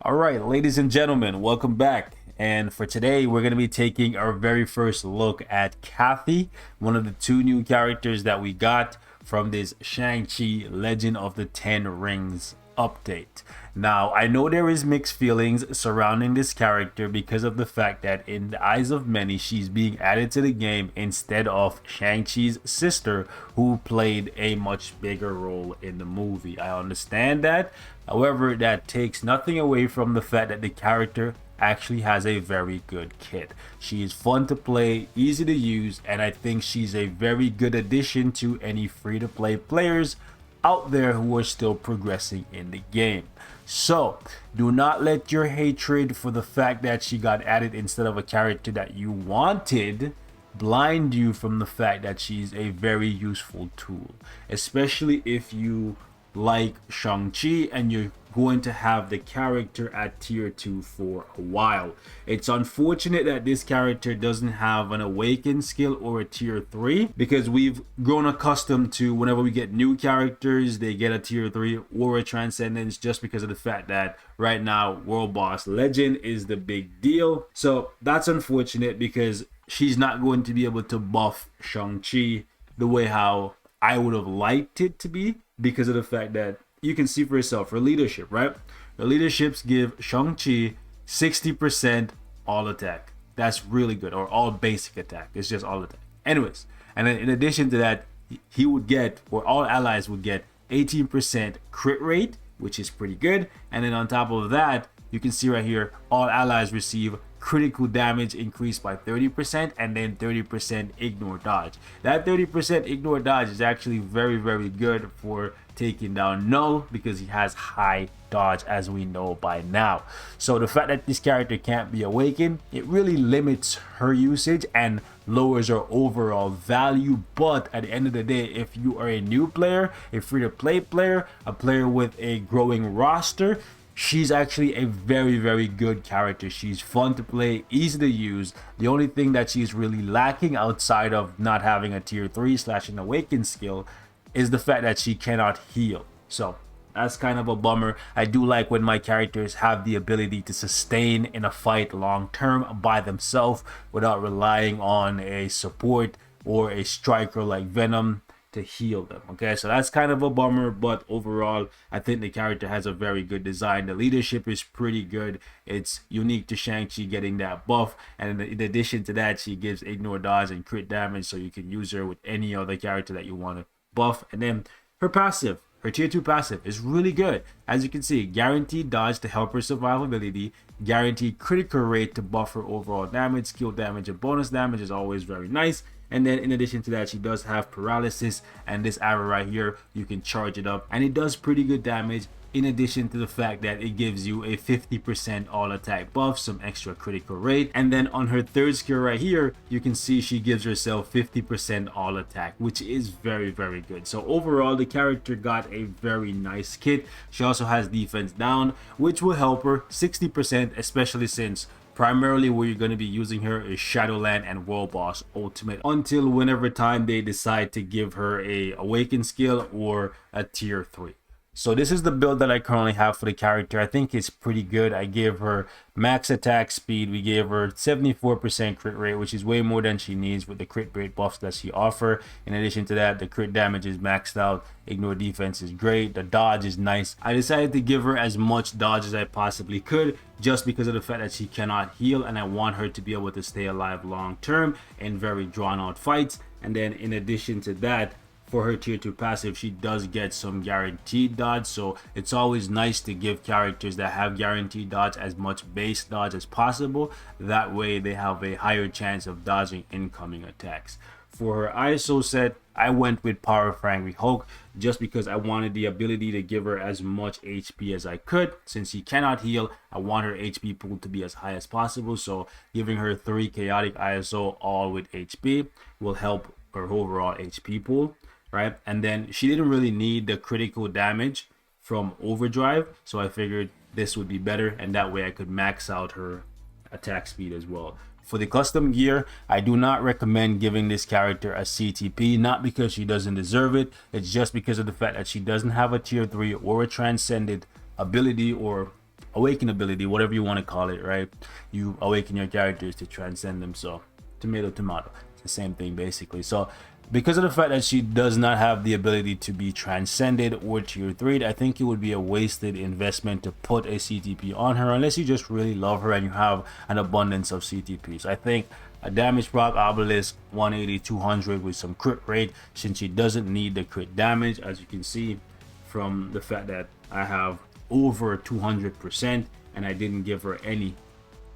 All right, ladies and gentlemen, welcome back. And for today, we're going to be taking our very first look at KATY, one of the two new characters that we got from this Shang-Chi Legend of the Ten Rings update. Now, I know there is mixed feelings surrounding this character because of the fact that in the eyes of many, she's being added to the game instead of Shang-Chi's sister, who played a much bigger role in the movie. I understand that. However, that takes nothing away from the fact that the character actually has a very good kit. She is fun to play, easy to use, and I think she's a very good addition to any free-to-play players out there who are still progressing in the game. So, do not let your hatred for the fact that she got added instead of a character that you wanted blind you from the fact that she's a very useful tool, especially if you like Shang-Chi and you're going to have the character at tier 2 for a while. It's unfortunate that this character doesn't have an awakened skill or a tier 3, because we've grown accustomed to whenever we get new characters they get a tier 3 or a transcendence, just because of the fact that right now World Boss Legend is the big deal. So that's unfortunate because she's not going to be able to buff Shang-Chi the way how I would have liked it to be, because of the fact that you can see for yourself her leadership, right? Her leaderships give Shang-Chi 60% all attack. That's really good, or all basic attack. It's just all attack. Anyways, and then in addition to that, he would get, or all allies would get 18% crit rate, which is pretty good. And then on top of that, you can see right here, all allies receive critical damage increased by 30%, and then 30% ignore dodge. That 30% ignore dodge is actually very good for taking down Null, because he has high dodge, as we know by now. So the fact that this character can't be awakened, it really limits her usage and lowers her overall value. But at the end of the day, if you are a new player, a free-to-play player, a player with a growing roster, she's actually a very good character. She's fun to play, easy to use. The only thing that she's really lacking, outside of not having a tier 3 / an awakened skill, is the fact that she cannot heal. So that's kind of a bummer. I do like when my characters have the ability to sustain in a fight long term by themselves without relying on a support or a striker like Venom to heal them. Okay, so that's kind of a bummer, but overall I think the character has a very good design. The leadership is pretty good. It's unique to Shang-Chi getting that buff, and in addition to that, she gives ignore dodge and crit damage, so you can use her with any other character that you want to buff. And then her passive, her tier 2 passive, is really good. As you can see, guaranteed dodge to help her survivability, guaranteed critical rate to buff her overall damage, skill damage, and bonus damage is always very nice. And then in addition to that, she does have paralysis, and this arrow right here, you can charge it up and it does pretty good damage, in addition to the fact that it gives you a 50% all attack buff, some extra critical rate. And then on her third skill right here, you can see she gives herself 50% all attack, which is very good. So overall, the character got a very nice kit. She also has defense down, which will help her 60%, especially since primarily where you're going to be using her is Shadowland and World Boss Ultimate, until whenever time they decide to give her a awakened skill or a tier 3. So this is the build that I currently have for the character. I think it's pretty good. I gave her max attack speed. We gave her 74% crit rate, which is way more than she needs with the crit rate buffs that she offers. In addition to that, the crit damage is maxed out. Ignore defense is great. The dodge is nice. I decided to give her as much dodge as I possibly could, just because of the fact that she cannot heal, and I want her to be able to stay alive long term in very drawn out fights. And then in addition to that, for her tier 2 passive, she does get some guaranteed dodge, so it's always nice to give characters that have guaranteed dodge as much base dodge as possible. That way they have a higher chance of dodging incoming attacks. For her ISO set, I went with Power of Angry Hulk, just because I wanted the ability to give her as much HP as I could. Since she cannot heal, I want her HP pool to be as high as possible, so giving her 3 chaotic ISO all with HP will help her overall HP pool, right? And then she didn't really need the critical damage from overdrive, so I figured this would be better, and that way I could max out her attack speed as well. For the custom gear, I do not recommend giving this character a CTP, not because she doesn't deserve it, it's just because of the fact that she doesn't have a tier 3 or a transcended ability or awaken ability, whatever you want to call it, right? You awaken your characters to transcend them. So tomato tomato, it's the same thing basically. So because of the fact that she does not have the ability to be transcended or tier 3, I think it would be a wasted investment to put a CTP on her unless you just really love her and you have an abundance of CTPs. I think a damage proc obelisk 180 200 with some crit rate, since she doesn't need the crit damage, as you can see from the fact that I have over 200% and I didn't give her any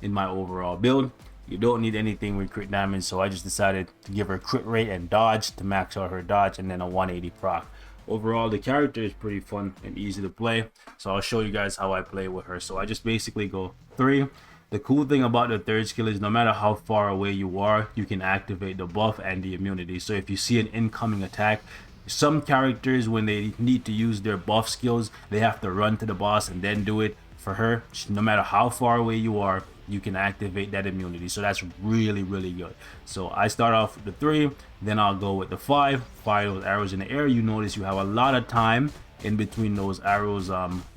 in my overall build. You don't need anything with crit damage, so I just decided to give her crit rate and dodge to max out her dodge, and then a 180 proc. Overall, the character is pretty fun and easy to play, so I'll show you guys how I play with her. So I just basically go 3. The cool thing about the third skill is no matter how far away you are, you can activate the buff and the immunity. So if you see an incoming attack, some characters, when they need to use their buff skills, they have to run to the boss and then do it. For her, no matter how far away you are, you can activate that immunity. So that's really good. So I start off with the 3, then I'll go with the 5, fire those arrows in the air. You notice you have a lot of time in between those arrows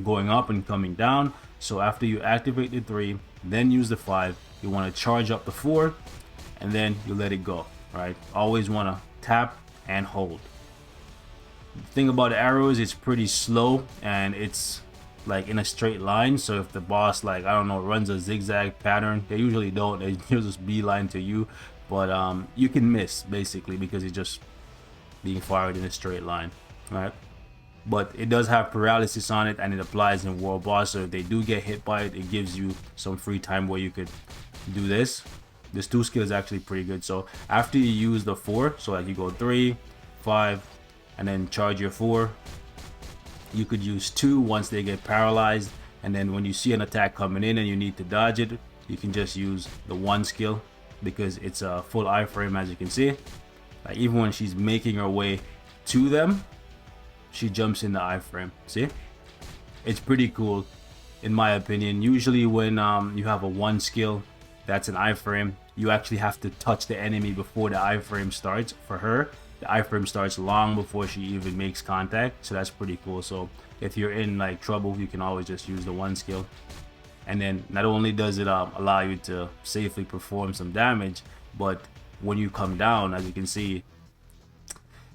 going up and coming down. So after you activate the 3, then use the 5, you want to charge up the 4, and then you let it go, right? Always want to tap and hold. The thing about the arrows, it's pretty slow and it's like in a straight line. So if the boss, like, I don't know, runs a zigzag pattern, they usually don't, they just beeline to you, but you can miss basically because it's just being fired in a straight line, right? But it does have paralysis on it and it applies in world boss, so if they do get hit by it, it gives you some free time where you could do this. This 2 skill is actually pretty good. So after you use the 4, so like you go 3, 5, and then charge your 4, you could use 2 once they get paralyzed, and then when you see an attack coming in and you need to dodge it, you can just use the 1 skill because it's a full iframe, as you can see. Like even when she's making her way to them, she jumps in the iframe. See, it's pretty cool in my opinion. Usually when you have a 1 skill that's an iframe, you actually have to touch the enemy before the iframe starts. For her, the iframe starts long before she even makes contact, so that's pretty cool. So if you're in like trouble, you can always just use the 1 skill, and then not only does it allow you to safely perform some damage, but when you come down, as you can see,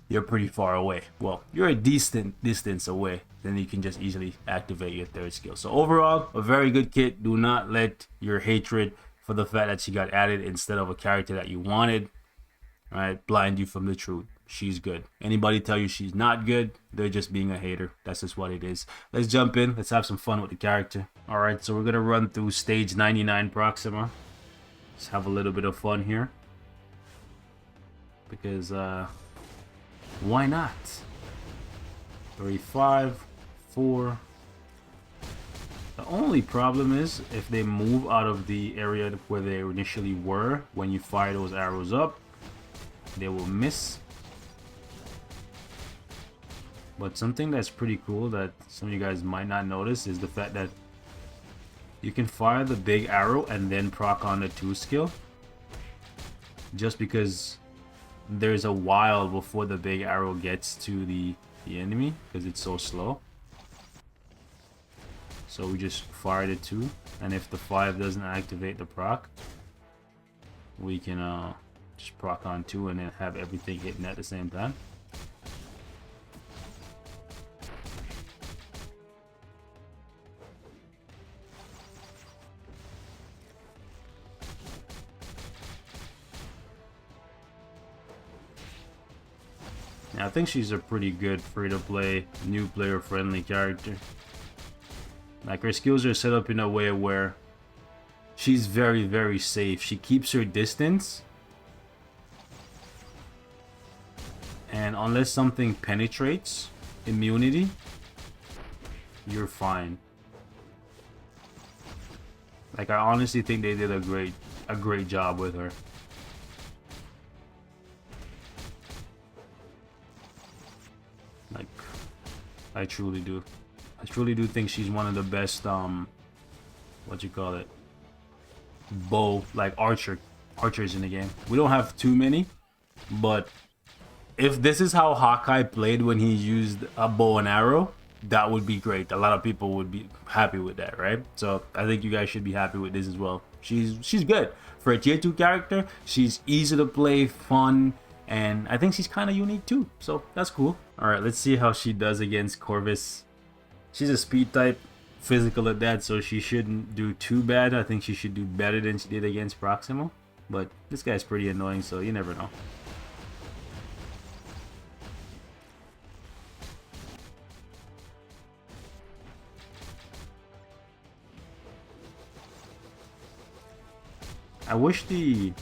you're pretty far away. Well, you're a decent distance away, then you can just easily activate your 3rd skill. So overall, a very good kit. Do not let your hatred for the fact that she got added instead of a character that you wanted, right, blind you from the truth. She's good. Anybody tell you she's not good, they're just being a hater. That's just what it is. Let's jump in. Let's have some fun with the character. All right, so we're gonna run through stage 99 Proxima. Let's have a little bit of fun here because why not? 3, 5, 4. The only problem is if they move out of the area where they initially were, when you fire those arrows up, they will miss. But something that's pretty cool that some of you guys might not notice is the fact that you can fire the big arrow and then proc on the 2 skill, just because there's a while before the big arrow gets to the enemy because it's so slow. So we just fire the 2, and if the 5 doesn't activate the proc, we can just proc on 2 and then have everything hitting at the same time. I think she's a pretty good free-to-play, new player-friendly character. Like, her skills are set up in a way where she's very safe. She keeps her distance, and unless something penetrates immunity, you're fine. Like, I honestly think they did a great job with her. Like, I truly do. I truly do think she's one of the best, what you call it, bow, like archers in the game. We don't have too many, but if this is how HAWKEYE played when he used a bow and arrow, that would be great. A lot of people would be happy with that, right? So I think you guys should be happy with this as well. She's good for a tier 2 character. She's easy to play, fun, and I think she's kind of unique too, so that's cool. All right, let's see how she does against Corvus. She's a speed type, physical at that, so she shouldn't do too bad. I think she should do better than she did against Proxima, but this guy's pretty annoying, so you never know. I wish the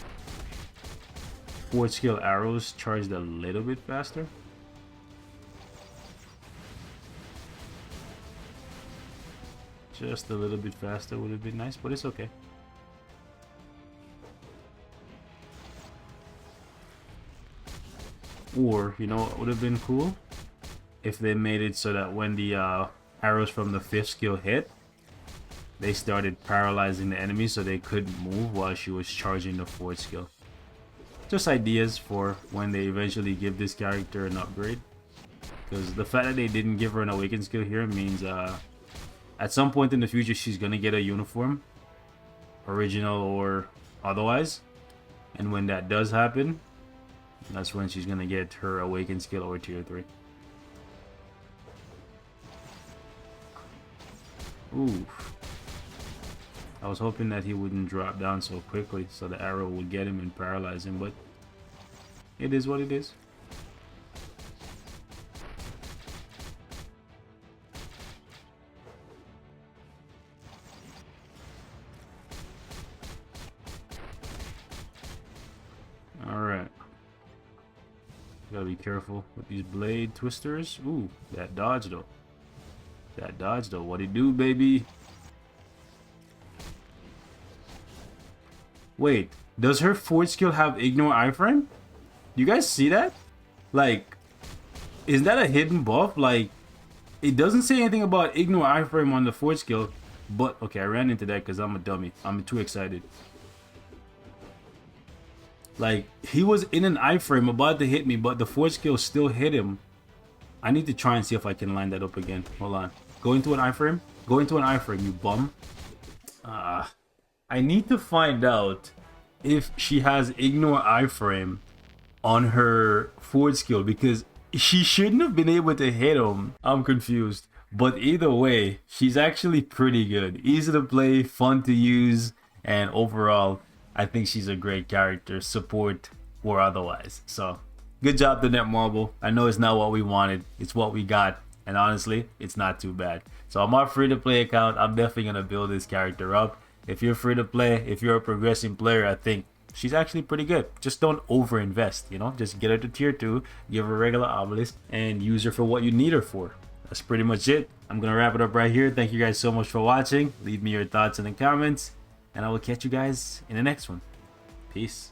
4th skill arrows charged a little bit faster. Just a little bit faster would have been nice, but it's okay. Or, you know what would have been cool? If they made it so that when the arrows from the 5th skill hit, they started paralyzing the enemy so they couldn't move while she was charging the 4th skill. Just ideas for when they eventually give this character an upgrade. Because the fact that they didn't give her an awakened skill here means at some point in the future she's gonna get a uniform, original or otherwise. And when that does happen, that's when she's gonna get her awakened skill or tier 3. Ooh. I was hoping that he wouldn't drop down so quickly so the arrow would get him and paralyze him, but it is what it is. Alright. Gotta be careful with these blade twisters. Ooh, that dodge though. That dodge though. What it do, baby? Wait, does her 4th skill have ignore iframe? You guys see that? Like, is that a hidden buff? Like, it doesn't say anything about ignore iframe on the 4th skill, but okay, I ran into that because I'm a dummy. I'm too excited. Like, he was in an iframe about to hit me, but the 4th skill still hit him. I need to try and see if I can line that up again. Hold on. Go into an iframe. Go into an iframe, you bum. I need to find out if she has ignore iframe on her 4th skill, because she shouldn't have been able to hit him. I'm confused. But either way, she's actually pretty good. Easy to play, fun to use, and overall, I think she's a great character, support or otherwise. So, good job to Netmarble. I know it's not what we wanted. It's what we got. And honestly, it's not too bad. So I'm on free-to-play account. I'm definitely going to build this character up. If you're free to play, if you're a progressing player, I think she's actually pretty good. Just don't over-invest, you know? Just get her to tier 2, give her a regular obelisk, and use her for what you need her for. That's pretty much it. I'm going to wrap it up right here. Thank you guys so much for watching. Leave me your thoughts in the comments, and I will catch you guys in the next one. Peace.